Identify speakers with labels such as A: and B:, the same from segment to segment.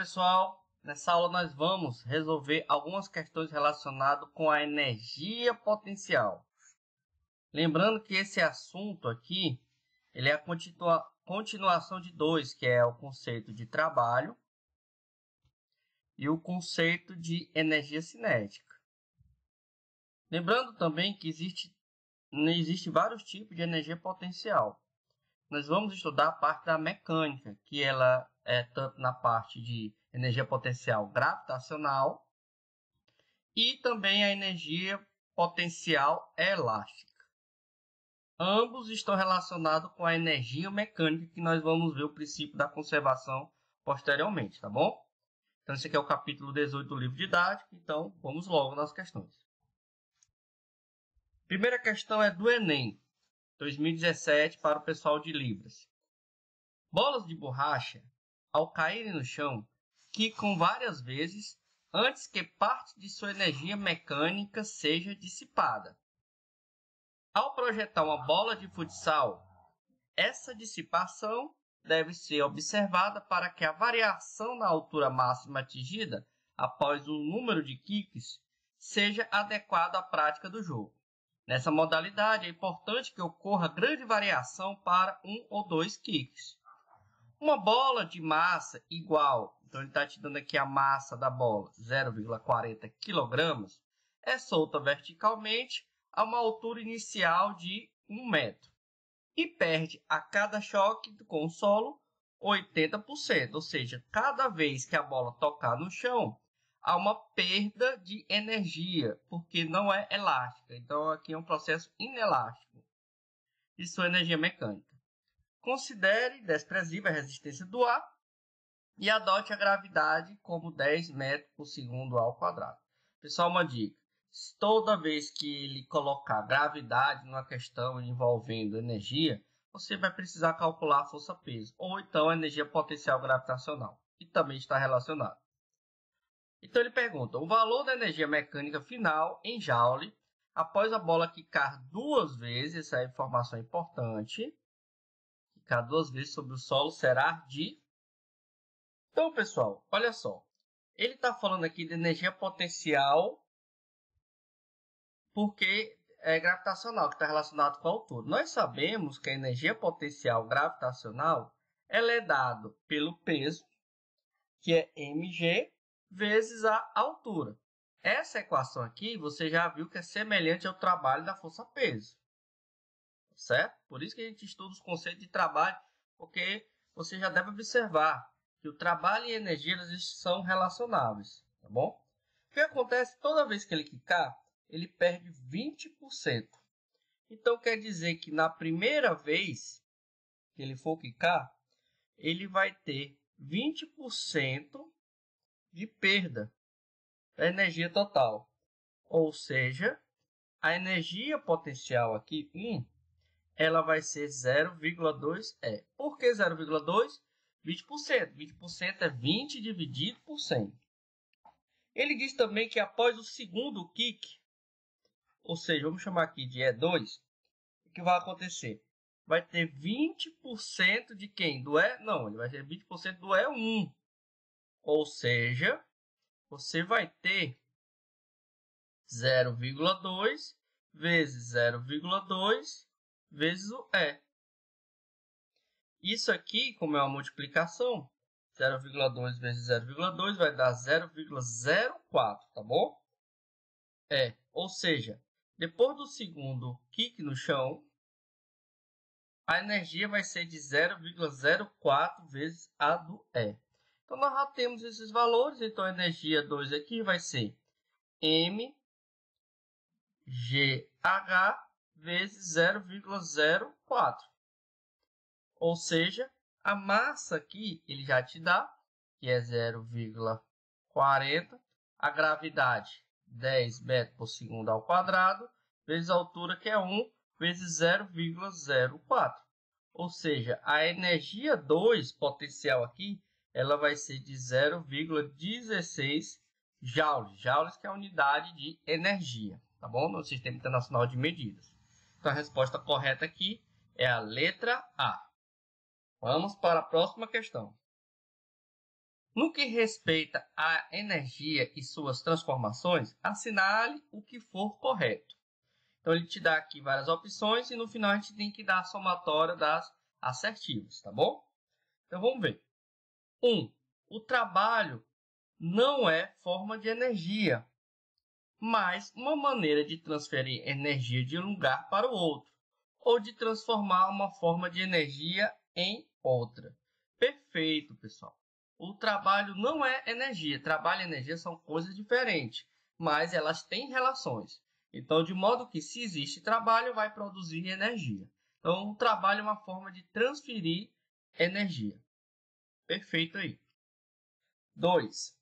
A: pessoal, nessa aula nós vamos resolver algumas questões relacionadas com a energia potencial. Lembrando que esse assunto aqui, ele é a continuação de dois, que é o conceito de trabalho e o conceito de energia cinética. Lembrando também que existe vários tipos de energia potencial. Nós vamos estudar a parte da mecânica, que ela é tanto na parte de energia potencial gravitacional e também a energia potencial elástica. Ambos estão relacionados com a energia mecânica, que nós vamos ver o princípio da conservação posteriormente, tá bom? Então, esse aqui é o capítulo 18 do livro didático, então vamos logo nas questões. Primeira questão é do Enem 2017 para o pessoal de Libras. Bolas de borracha, ao caírem no chão, quicam várias vezes antes que parte de sua energia mecânica seja dissipada. Ao projetar uma bola de futsal, essa dissipação deve ser observada para que a variação na altura máxima atingida após o número de kicks seja adequada à prática do jogo. Nessa modalidade, é importante que ocorra grande variação para um ou dois kicks. Uma bola de massa igual, então ele está te dando aqui a massa da bola, 0,40 kg, é solta verticalmente a uma altura inicial de 1 metro e perde a cada choque com o solo 80%, ou seja, cada vez que a bola tocar no chão, há uma perda de energia, porque não é elástica. Então, aqui é um processo inelástico de sua energia mecânica. Considere desprezível a resistência do ar e adote a gravidade como 10 metros por segundo ao quadrado. Pessoal, uma dica. Toda vez que ele colocar gravidade numa questão envolvendo energia, você vai precisar calcular a força-peso, ou então a energia potencial gravitacional, que também está relacionado. Então ele pergunta, o valor da energia mecânica final em Joule, após a bola quicar duas vezes, essa é a informação importante, quicar duas vezes sobre o solo será de... Então, pessoal, olha só, ele está falando aqui de energia potencial, porque é gravitacional, que está relacionado com a altura. Nós sabemos que a energia potencial gravitacional ela é dada pelo peso, que é mg, vezes a altura. Essa equação aqui, você já viu que é semelhante ao trabalho da força-peso. Certo? Por isso que a gente estuda os conceitos de trabalho, porque você já deve observar que o trabalho e a energia eles são relacionáveis. Tá bom? O que acontece toda vez que ele quicar? Ele perde 20%. Então, quer dizer que na primeira vez que ele for quicar, ele vai ter 20% de perda da energia total. Ou seja, a energia potencial aqui, ela vai ser 0,2 E. Por que 0,2? 20%. 20% é 20 dividido por 100. Ele diz também que após o segundo kick, ou seja, vamos chamar aqui de E2, o que vai acontecer? Vai ter 20% de quem? Do E? Não, ele vai ter 20% do E1. Ou seja, você vai ter 0,2 vezes 0,2 vezes o E. Isso aqui, como é uma multiplicação, 0,2 vezes 0,2 vai dar 0,04, tá bom? Ou seja, depois do segundo kick no chão, a energia vai ser de 0,04 vezes a do E. Então, nós já temos esses valores. Então, a energia 2 aqui vai ser mgh vezes 0,04. Ou seja, a massa aqui, ele já te dá, que é 0,40. A gravidade, 10 metros por segundo ao quadrado, vezes a altura, que é 1, vezes 0,04. Ou seja, a energia 2 potencial aqui, ela vai ser de 0,16 joules. Joules que é a unidade de energia, tá bom? No Sistema Internacional de Medidas. Então, a resposta correta aqui é a letra A. Vamos para a próxima questão. No que respeita à energia e suas transformações, assinale o que for correto. Então, ele te dá aqui várias opções e no final a gente tem que dar a somatória das assertivas, tá bom? Então, vamos ver. 1. O trabalho não é forma de energia, mas uma maneira de transferir energia de um lugar para o outro, ou de transformar uma forma de energia em outra. Perfeito, pessoal. O trabalho não é energia. Trabalho e energia são coisas diferentes, mas elas têm relações. Então, de modo que se existe trabalho, vai produzir energia. Então, o trabalho é uma forma de transferir energia. Perfeito aí. 2.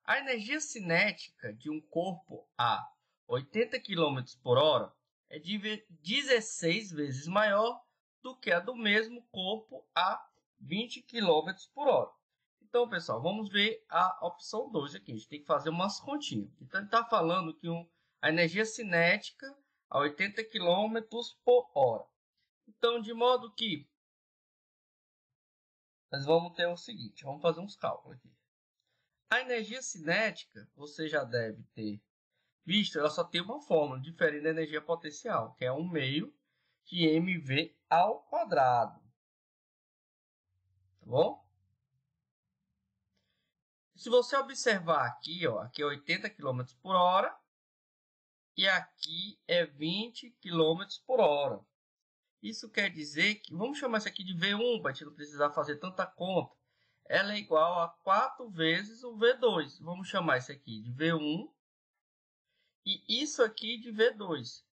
A: A energia cinética de um corpo a 80 km por hora é 16 vezes maior do que a do mesmo corpo a 20 km por hora. Então, pessoal, vamos ver a opção 2 aqui. A gente tem que fazer umas continhas. Então, ele está falando que a energia cinética a 80 km por hora. Então, de modo que nós vamos ter o seguinte. Vamos fazer uns cálculos aqui. A energia cinética, você já deve ter visto, ela só tem uma fórmula, diferente da energia potencial, que é 1 meio de mv ao quadrado. Tá bom? Se você observar aqui, ó, aqui é 80 km por hora e aqui é 20 km por hora. Isso quer dizer que, vamos chamar isso aqui de V1, para a gente não precisar fazer tanta conta. Ela é igual a 4 vezes o V2. Vamos chamar isso aqui de V1 e isso aqui de V2.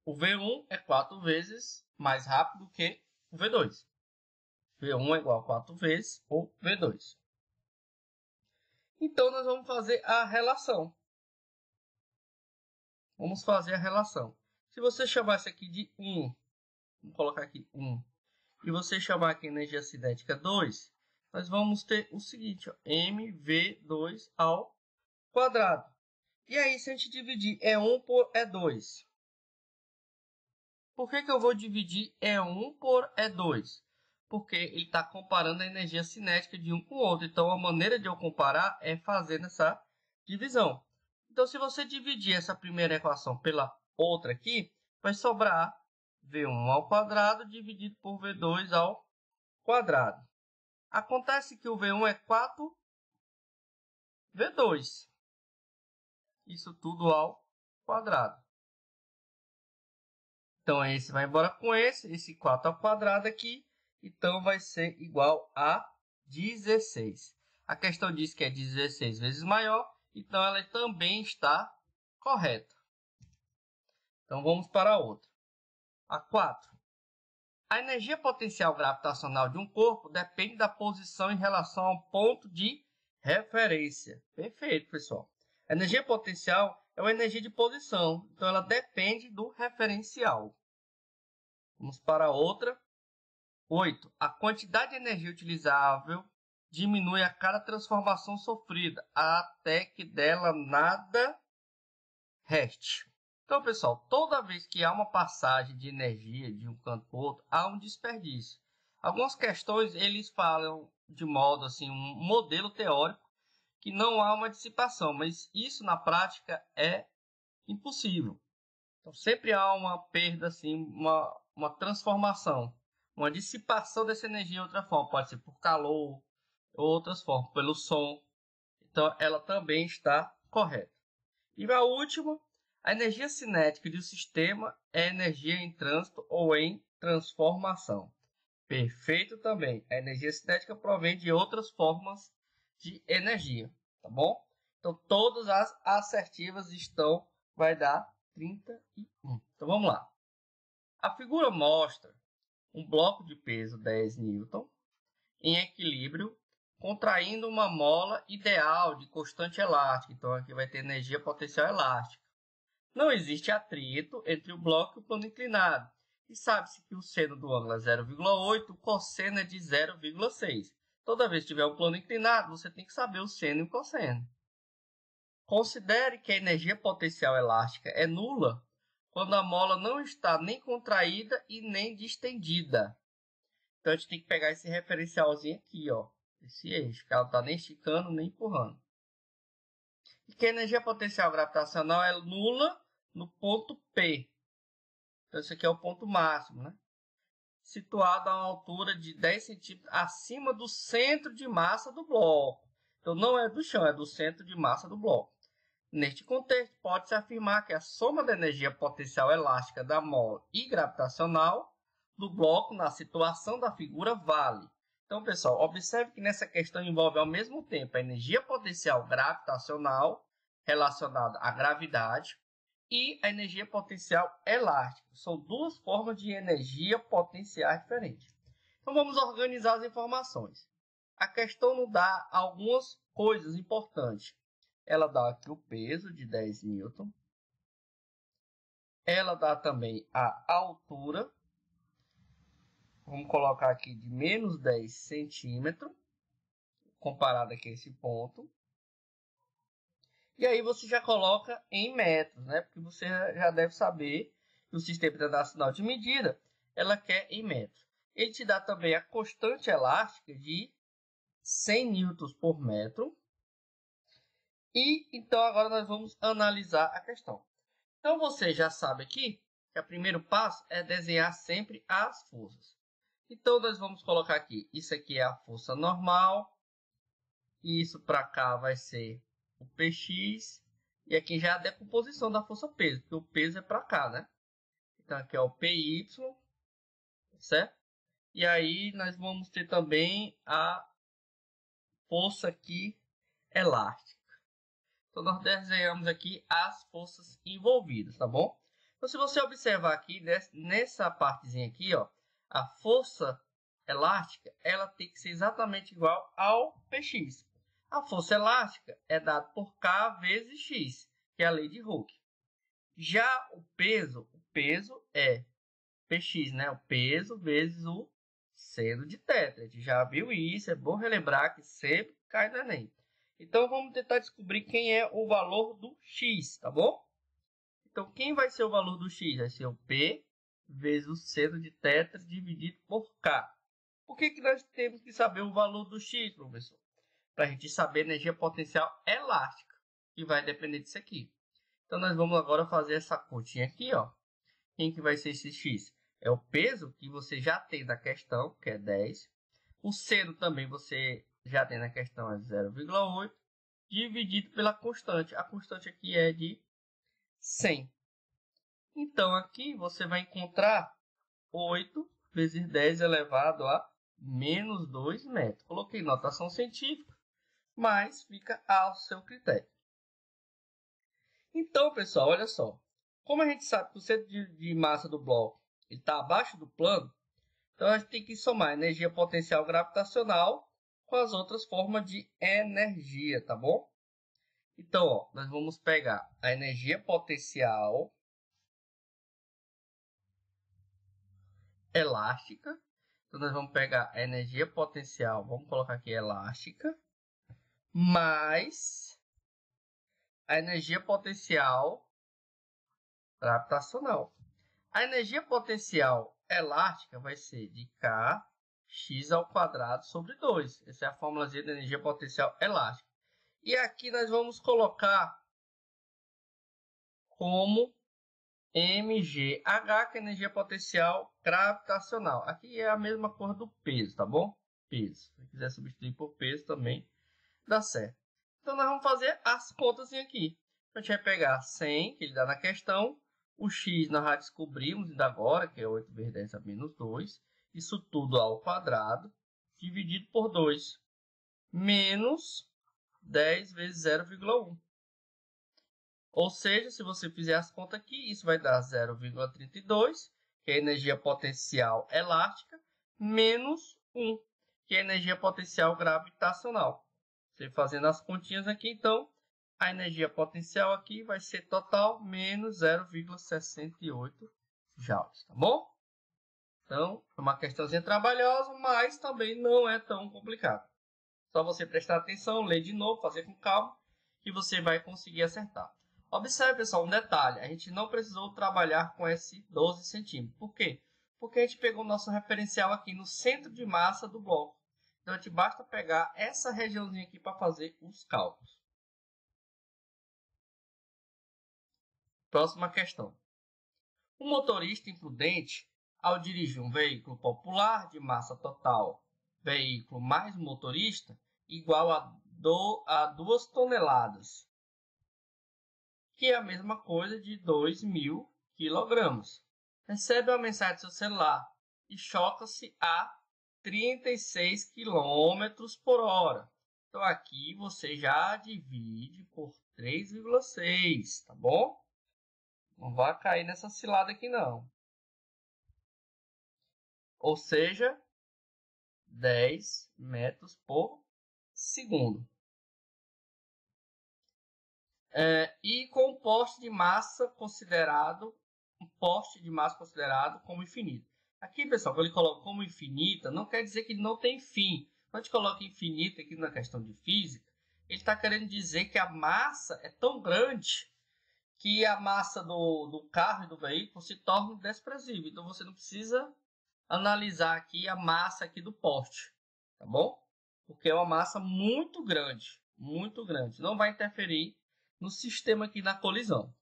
A: O V1 é 4 vezes mais rápido que o V2. V1 é igual a 4 vezes o V2. Então, nós vamos fazer a relação. Vamos fazer a relação. Se você chamar isso aqui de 1, vamos colocar aqui 1, e você chamar aqui energia cinética 2, nós vamos ter o seguinte, ó, mv2 ao quadrado. E aí, se a gente dividir E1 por E2, por que eu vou dividir E1 por E2? Porque ele está comparando a energia cinética de um com o outro. Então, a maneira de eu comparar é fazendo essa divisão. Então, se você dividir essa primeira equação pela outra aqui, vai sobrar V1 ao quadrado dividido por V2 ao quadrado. Acontece que o V1 é 4V2. Isso tudo ao quadrado. Então, esse vai embora com esse 4 ao quadrado aqui. Então, vai ser igual a 16. A questão diz que é 16 vezes maior, então ela também está correta. Então, vamos para a outra. A 4. A energia potencial gravitacional de um corpo depende da posição em relação ao ponto de referência. Perfeito, pessoal. A energia potencial é uma energia de posição, então ela depende do referencial. Vamos para a outra. 8. A quantidade de energia utilizável diminui a cada transformação sofrida, até que dela nada reste. Então, pessoal, toda vez que há uma passagem de energia de um canto para o outro, há um desperdício. Algumas questões, eles falam de modo assim, um modelo teórico, que não há uma dissipação, mas isso na prática é impossível. Então, sempre há uma perda, assim, uma transformação, uma dissipação dessa energia de outra forma. Pode ser por calor, ou outras formas, pelo som. Então, ela também está correta. E a última, a energia cinética de um sistema é energia em trânsito ou em transformação. Perfeito também. A energia cinética provém de outras formas de energia, tá bom? Então, todas as assertivas vai dar 31. Então, vamos lá. A figura mostra um bloco de peso 10 Newton em equilíbrio, contraindo uma mola ideal de constante elástica. Então, aqui vai ter energia potencial elástica. Não existe atrito entre o bloco e o plano inclinado. E sabe-se que o seno do ângulo é 0,8, o cosseno é de 0,6. Toda vez que tiver um plano inclinado, você tem que saber o seno e o cosseno. Considere que a energia potencial elástica é nula quando a mola não está nem contraída e nem distendida. Então, a gente tem que pegar esse referencialzinho aqui, ó. esse eixo, que ela não está nem esticando nem empurrando. E que a energia potencial gravitacional é nula no ponto P. Então, esse aqui é o ponto máximo, né? Situado a uma altura de 10 centímetros acima do centro de massa do bloco. Então, não é do chão, é do centro de massa do bloco. Neste contexto, pode-se afirmar que a soma da energia potencial elástica da mola e gravitacional do bloco na situação da figura vale. Então, pessoal, observe que nessa questão envolve ao mesmo tempo a energia potencial gravitacional relacionada à gravidade e a energia potencial elástica. São duas formas de energia potencial diferentes. Então, vamos organizar as informações. A questão nos dá algumas coisas importantes. Ela dá aqui o peso de 10 newton. Ela dá também a altura. Vamos colocar aqui de menos 10 centímetros, comparado aqui a esse ponto. E aí você já coloca em metros, né? Porque você já deve saber que o Sistema Internacional de Medida, ela quer em metros. Ele te dá também a constante elástica de 100 newtons por metro. E então agora nós vamos analisar a questão. Então você já sabe aqui que o primeiro passo é desenhar sempre as forças. Então nós vamos colocar aqui, isso aqui é a força normal, e isso para cá vai ser o Px, e aqui já é a decomposição da força peso, porque o peso é para cá, né? Então aqui é o Py, certo? E aí nós vamos ter também a força aqui elástica. Então, nós desenhamos aqui as forças envolvidas, tá bom? Então, se você observar aqui, nessa partezinha aqui, ó, a força elástica, ela tem que ser exatamente igual ao Px. A força elástica é dada por K vezes X, que é a lei de Hooke. Já o peso é Px, né? O peso vezes o seno de θ. A gente já viu isso, é bom relembrar que sempre cai no Enem. Então, vamos tentar descobrir quem é o valor do x, tá bom? Então, quem vai ser o valor do x? Vai ser o P vezes o seno de θ dividido por K. Por que nós temos que saber o valor do x, professor? Para a gente saber a energia potencial elástica, que vai depender disso aqui. Então, nós vamos agora fazer essa continha aqui, ó. Quem que vai ser esse x? É o peso que você já tem na questão, que é 10. O seno também você já tem na questão, é 0,8, dividido pela constante. A constante aqui é de 100. Então, aqui você vai encontrar 8 vezes 10 elevado a menos 2 metros. Coloquei notação científica, mas fica ao seu critério. Então, pessoal, olha só. Como a gente sabe que o centro de massa do bloco está abaixo do plano, então a gente tem que somar a energia potencial gravitacional com as outras formas de energia, tá bom? Então, ó, nós vamos pegar a energia potencial elástica. Então, nós vamos pegar a energia potencial, vamos colocar aqui elástica, mais a energia potencial gravitacional. A energia potencial elástica vai ser de Kx ao quadrado sobre 2. Essa é a fórmula da energia potencial elástica. E aqui nós vamos colocar como mgh, que é a energia potencial gravitacional. Aqui é a mesma coisa do peso, tá bom? Peso. Se quiser substituir por peso também dá certo. Então nós vamos fazer as contas aqui. A gente vai pegar 100, que ele dá na questão. O x nós já descobrimos ainda agora, que é 8 vezes 10 a menos 2. Isso tudo ao quadrado, dividido por 2. Menos 10 vezes 0,1. Ou seja, se você fizer as contas aqui, isso vai dar 0,32, que é a energia potencial elástica, menos 1, que é a energia potencial gravitacional. Você fazendo as continhas aqui, então, a energia potencial aqui vai ser total menos 0,68 joules, tá bom? Então, é uma questãozinha trabalhosa, mas também não é tão complicado. Só você prestar atenção, ler de novo, fazer com calma, que você vai conseguir acertar. Observe, pessoal, um detalhe. A gente não precisou trabalhar com esse 12 centímetros. Por quê? Porque a gente pegou o nosso referencial aqui no centro de massa do bloco. Então, te basta pegar essa regiãozinha aqui para fazer os cálculos. Próxima questão. O motorista imprudente, ao dirigir um veículo popular de massa total, veículo mais motorista, igual a 2 toneladas, que é a mesma coisa de 2.000 quilogramas. Recebe uma mensagem do seu celular e choca-se a 36 km por hora. Então, aqui você já divide por 3,6, tá bom? Não vai cair nessa cilada aqui, não. Ou seja, 10 metros por segundo. E com um poste de massa considerado como infinito. Aqui, pessoal, quando ele coloca como infinita, não quer dizer que não tem fim. Quando a gente coloca infinita aqui na questão de física, ele está querendo dizer que a massa é tão grande que a massa do carro e do veículo se torna desprezível. Então, você não precisa analisar aqui a massa aqui do poste, tá bom? Porque é uma massa muito grande, muito grande. Não vai interferir no sistema aqui na colisão.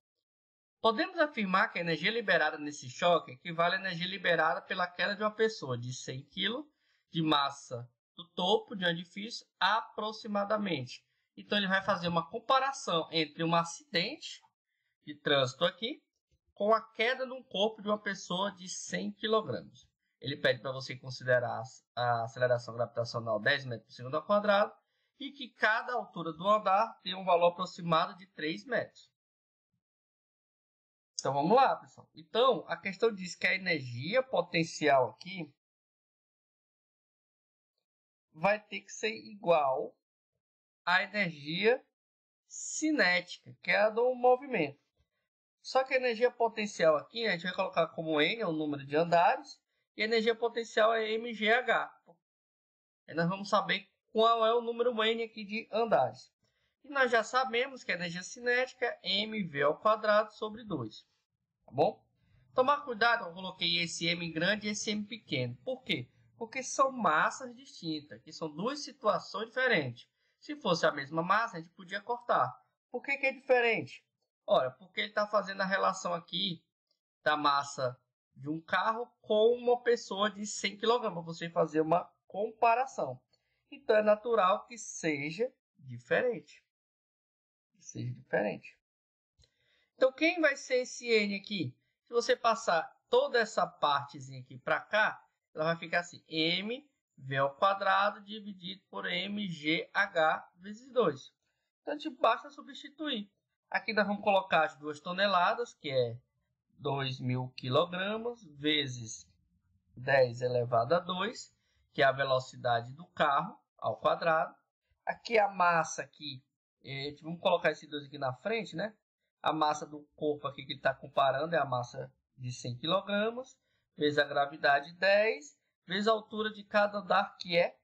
A: Podemos afirmar que a energia liberada nesse choque equivale à energia liberada pela queda de uma pessoa de 100 kg de massa do topo de um edifício aproximadamente. Então, ele vai fazer uma comparação entre um acidente de trânsito aqui com a queda de um corpo de uma pessoa de 100 kg. Ele pede para você considerar a aceleração gravitacional 10 metros por segundo ao quadrado e que cada altura do andar tem um valor aproximado de 3 metros. Então, vamos lá, pessoal. Então, a questão diz que a energia potencial aqui vai ter que ser igual à energia cinética, que é a do movimento. Só que a energia potencial aqui, a gente vai colocar como N, é o número de andares, e a energia potencial é mgh. Aí nós vamos saber qual é o número N aqui de andares. E nós já sabemos que a energia cinética é mv ao quadrado sobre 2. Tá bom? Tomar cuidado, eu coloquei esse m grande e esse m pequeno. Por quê? Porque são massas distintas, que são duas situações diferentes. Se fosse a mesma massa, a gente podia cortar. Por que é diferente? Olha, porque ele está fazendo a relação aqui da massa de um carro com uma pessoa de 100 kg, para você fazer uma comparação. Então, é natural que seja diferente. Então, quem vai ser esse N aqui? Se você passar toda essa partezinha aqui para cá, ela vai ficar assim, mv ao quadrado dividido por mgh vezes 2. Então, a gente basta substituir. Aqui nós vamos colocar as 2 toneladas, que é 2.000 kg, vezes 10 elevado a 2, que é a velocidade do carro ao quadrado. Aqui a massa aqui, vamos colocar esse 2 aqui na frente, né? A massa do corpo aqui que ele está comparando é a massa de 100 kg, vezes a gravidade 10, vezes a altura de cada andar, que é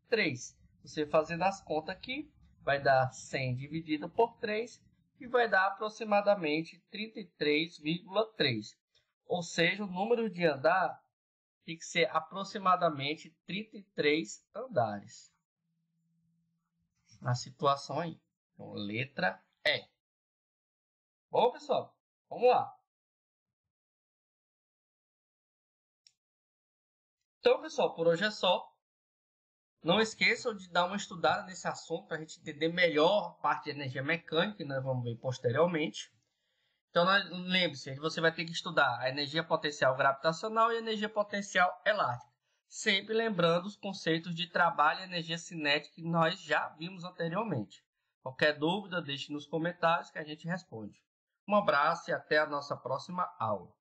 A: 3. Você fazendo as contas aqui, vai dar 100 dividido por 3, e vai dar aproximadamente 33,3. Ou seja, o número de andar tem que ser aproximadamente 33 andares. Na situação aí. Então, letra E. Bom, pessoal, vamos lá. Então, pessoal, por hoje é só. Não esqueçam de dar uma estudada nesse assunto para a gente entender melhor a parte de energia mecânica, que nós vamos ver posteriormente. Então, lembre-se, você vai ter que estudar a energia potencial gravitacional e a energia potencial elástica. Sempre lembrando os conceitos de trabalho e energia cinética que nós já vimos anteriormente. Qualquer dúvida, deixe nos comentários que a gente responde. Um abraço e até a nossa próxima aula.